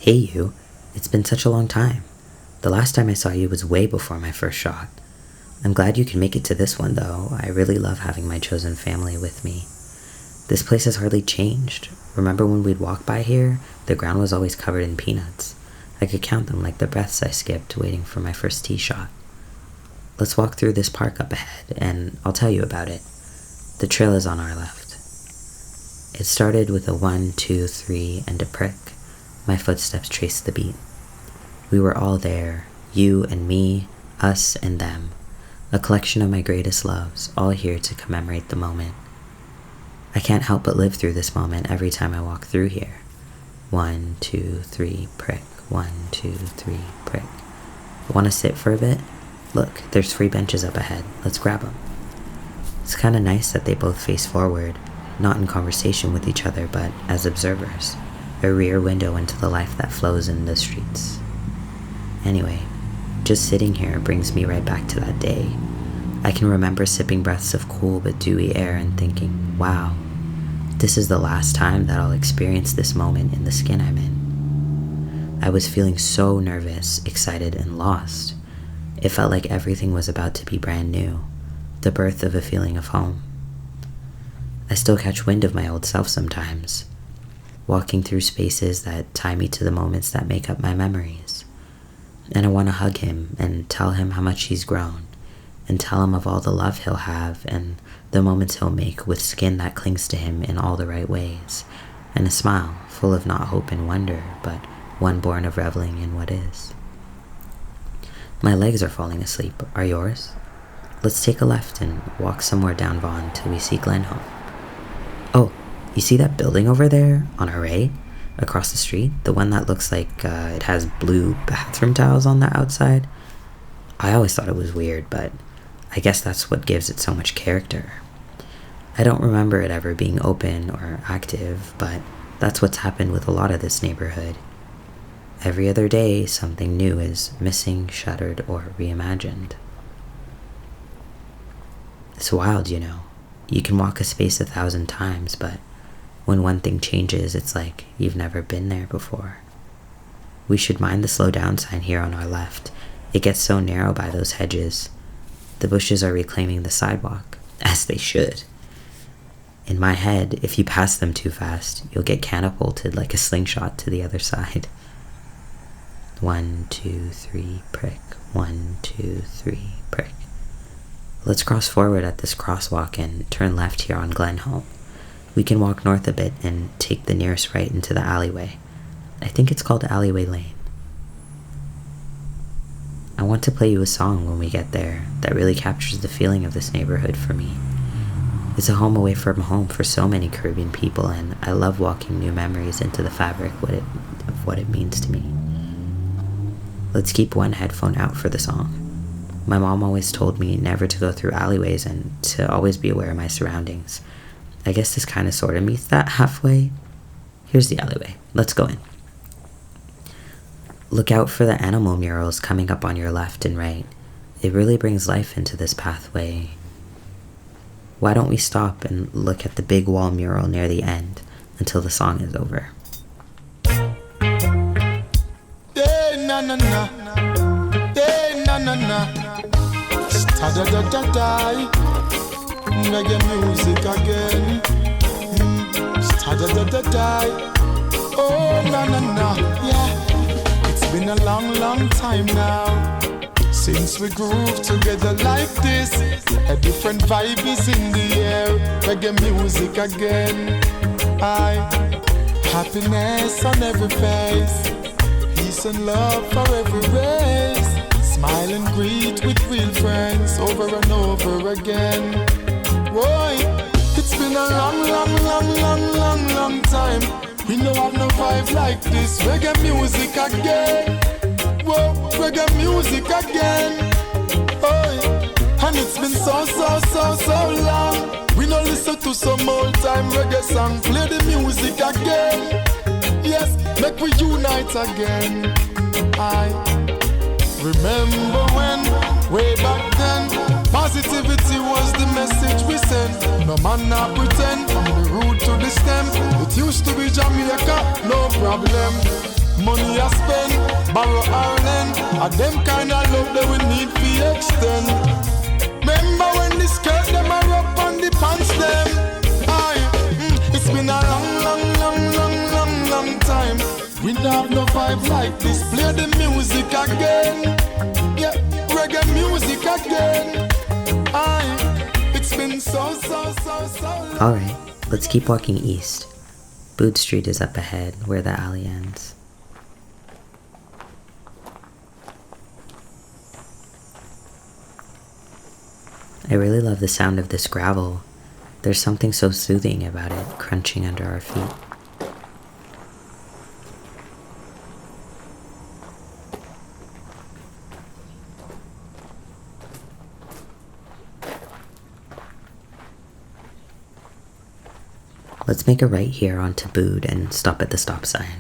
Hey you, it's been such a long time. The last time I saw you was way before my first shot. I'm glad you can make it to this one though. I really love having my chosen family with me. This place has hardly changed. Remember when we'd walk by here? The ground was always covered in peanuts. I could count them like the breaths I skipped waiting for my first tee shot. Let's walk through this park up ahead and I'll tell you about it. The trail is on our left. It started with a 1, 2, 3 and a prick. My footsteps traced the beat. We were all there, you and me, us and them. A collection of my greatest loves, all here to commemorate the moment. I can't help but live through this moment every time I walk through here. 1, 2, 3, prick. 1, 2, 3, prick. Want to sit for a bit? Look, there's free benches up ahead. Let's grab them. It's kinda nice that they both face forward, not in conversation with each other, but as observers. A rear window into the life that flows in the streets. Anyway, just sitting here brings me right back to that day. I can remember sipping breaths of cool but dewy air and thinking, wow, this is the last time that I'll experience this moment in the skin I'm in. I was feeling so nervous, excited, and lost. It felt like everything was about to be brand new, the birth of a feeling of home. I still catch wind of my old self sometimes, walking through spaces that tie me to the moments that make up my memories. And I want to hug him and tell him how much he's grown, and tell him of all the love he'll have and the moments he'll make with skin that clings to him in all the right ways, and a smile full of not hope and wonder, but one born of reveling in what is. My legs are falling asleep. Are yours? Let's take a left and walk somewhere down Vaughan till we see Glenholm. Oh, you see that building over there on our right? Across the street? The one that looks like it has blue bathroom tiles on the outside? I always thought it was weird, but I guess that's what gives it so much character. I don't remember it ever being open or active, but that's what's happened with a lot of this neighborhood. Every other day, something new is missing, shuttered, or reimagined. It's wild, you know. You can walk a space 1,000 times, but when one thing changes, it's like you've never been there before. We should mind the slow down sign here on our left. It gets so narrow by those hedges. The bushes are reclaiming the sidewalk, as they should. In my head, if you pass them too fast, you'll get catapulted like a slingshot to the other side. 1, 2, 3, prick. 1, 2, 3, prick. Let's cross forward at this crosswalk and turn left here on Glenholm. We can walk north a bit and take the nearest right into the alleyway. I think it's called Alleyway Lane. I want to play you a song when we get there that really captures the feeling of this neighborhood for me. It's a home away from home for so many Caribbean people, and I love walking new memories into the fabric of what it means to me. Let's keep one headphone out for the song. My mom always told me never to go through alleyways and to always be aware of my surroundings. I guess this kind of sort of meets that halfway. Here's the alleyway. Let's go in. Look out for the animal murals coming up on your left and right. It really brings life into this pathway. Why don't we stop and look at the big wall mural near the end until the song is over? Na na na, na na na. Sta-da-da-da-da, reggae music again. Sta-da-da-da-da, oh na na na, yeah. It's been a long, long time now since we groove together like this. A different vibe is in the air, reggae music again. Happiness on every face, peace and love for every race. Smile and greet with real friends over and over again. Boy, it's been a long time. We don't have no vibe like this. Reggae music again. Whoa, reggae music again. Boy, and it's been so long. We don't listen to some old time reggae song. Play the music again. Yes, make we unite again. I remember when, way back then, positivity was the message we sent. No man not pretend, from the root to the stem. It used to be Jamaica, no problem. money I spend, borrow or lend. And them kind of love that we need to extend. Remember when the skirt them are up on the pants them? It's been a long time. We don't have no vibe like this. Play the music again. Yeah, reggae music again. It's been so long. Alright, let's keep walking east. Boot Street is up ahead, where the alley ends. I really love the sound of this gravel. There's something so soothing about it, crunching under our feet. Let's make a right here onto Bood and stop at the stop sign.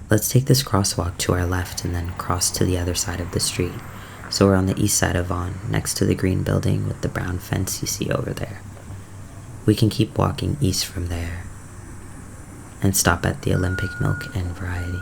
Let's take this crosswalk to our left and then cross to the other side of the street. So we're on the east side of Vaughan, next to the green building with the brown fence you see over there. We can keep walking east from there and stop at the Olympic Milk and Variety.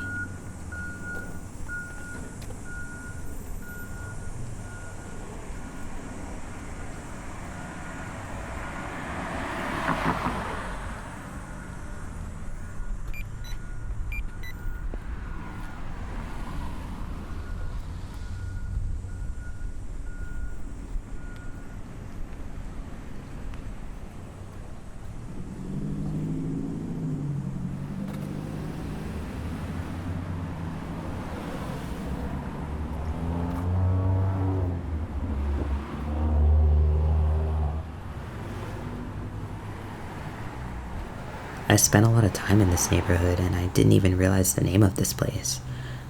I spent a lot of time in this neighborhood and I didn't even realize the name of this place.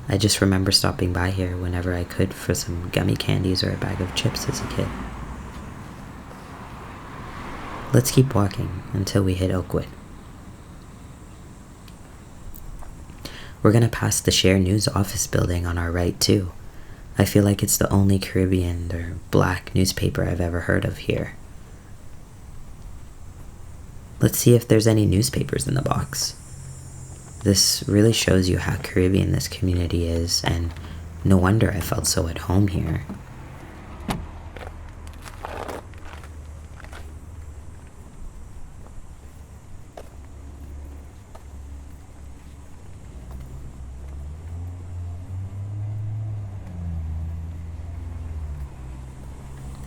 I just remember stopping by here whenever I could for some gummy candies or a bag of chips as a kid. Let's keep walking until we hit Oakwood. We're gonna pass the Share News office building on our right too. I feel like it's the only Caribbean or black newspaper I've ever heard of here. Let's see if there's any newspapers in the box. This really shows you how Caribbean this community is, and no wonder I felt so at home here.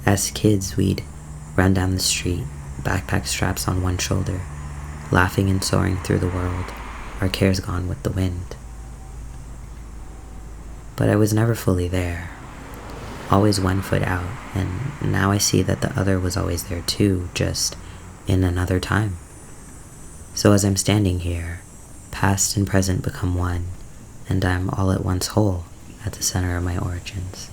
As kids, we'd run down the street, backpack straps on one shoulder, laughing and soaring through the world, our cares gone with the wind. But I was never fully there, always one foot out, and now I see that the other was always there too, just in another time. So as I'm standing here, past and present become one, and I'm all at once whole at the center of my origins.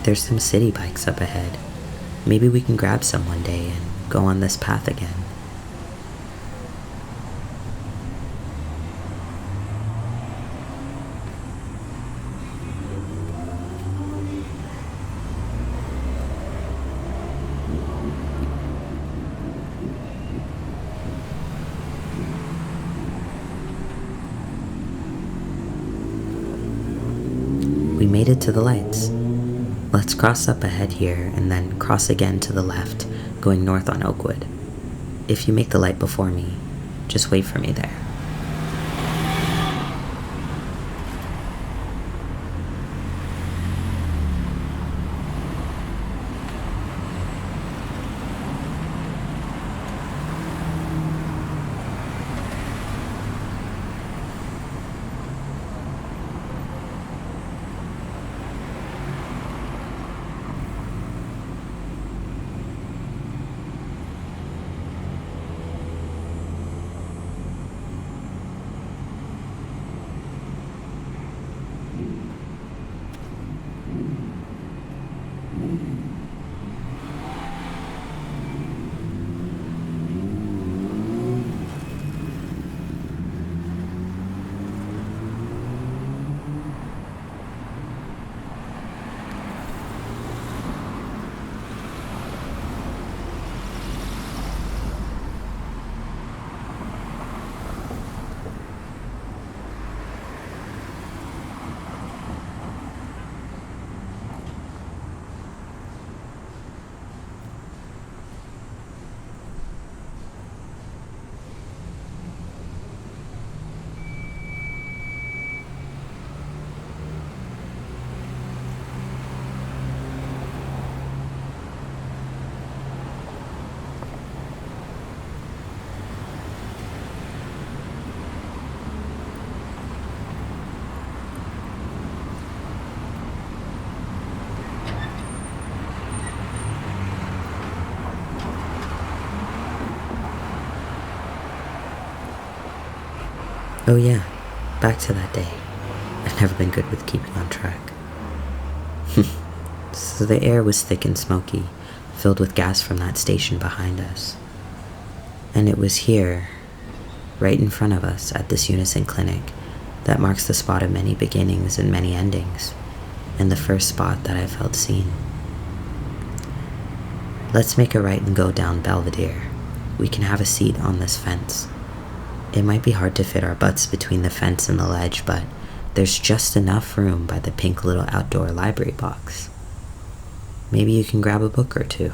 There's some city bikes up ahead. Maybe we can grab some one day and go on this path again. We made it to the lights. Let's cross up ahead here and then cross again to the left, going north on Oakwood. If you make the light before me, just wait for me there. Oh yeah, back to that day. I've never been good with keeping on track. So the air was thick and smoky, filled with gas from that station behind us. And it was here, right in front of us at this Unison clinic, that marks the spot of many beginnings and many endings, and the first spot that I felt seen. Let's make a right and go down Belvedere. We can have a seat on this fence. It might be hard to fit our butts between the fence and the ledge, but there's just enough room by the pink little outdoor library box. Maybe you can grab a book or two.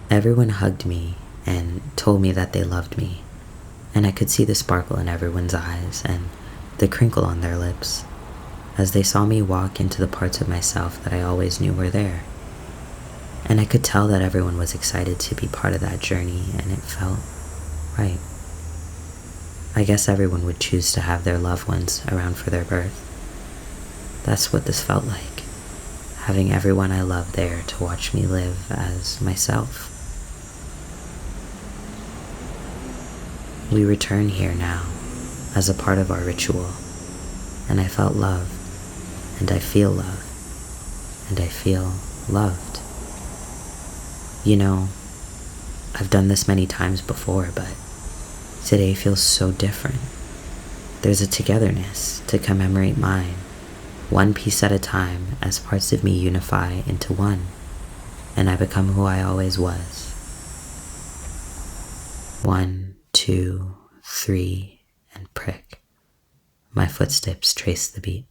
Everyone hugged me and told me that they loved me, and I could see the sparkle in everyone's eyes and the crinkle on their lips as they saw me walk into the parts of myself that I always knew were there. And I could tell that everyone was excited to be part of that journey, and it felt right. I guess everyone would choose to have their loved ones around for their birth. That's what this felt like, having everyone I love there to watch me live as myself. We return here now, as a part of our ritual, and I felt love, and I feel love, and I feel loved. You know, I've done this many times before, but today feels so different. There's a togetherness to commemorate mine, one piece at a time as parts of me unify into one, and I become who I always was. 1, 2, 3, and prick. My footsteps trace the beat.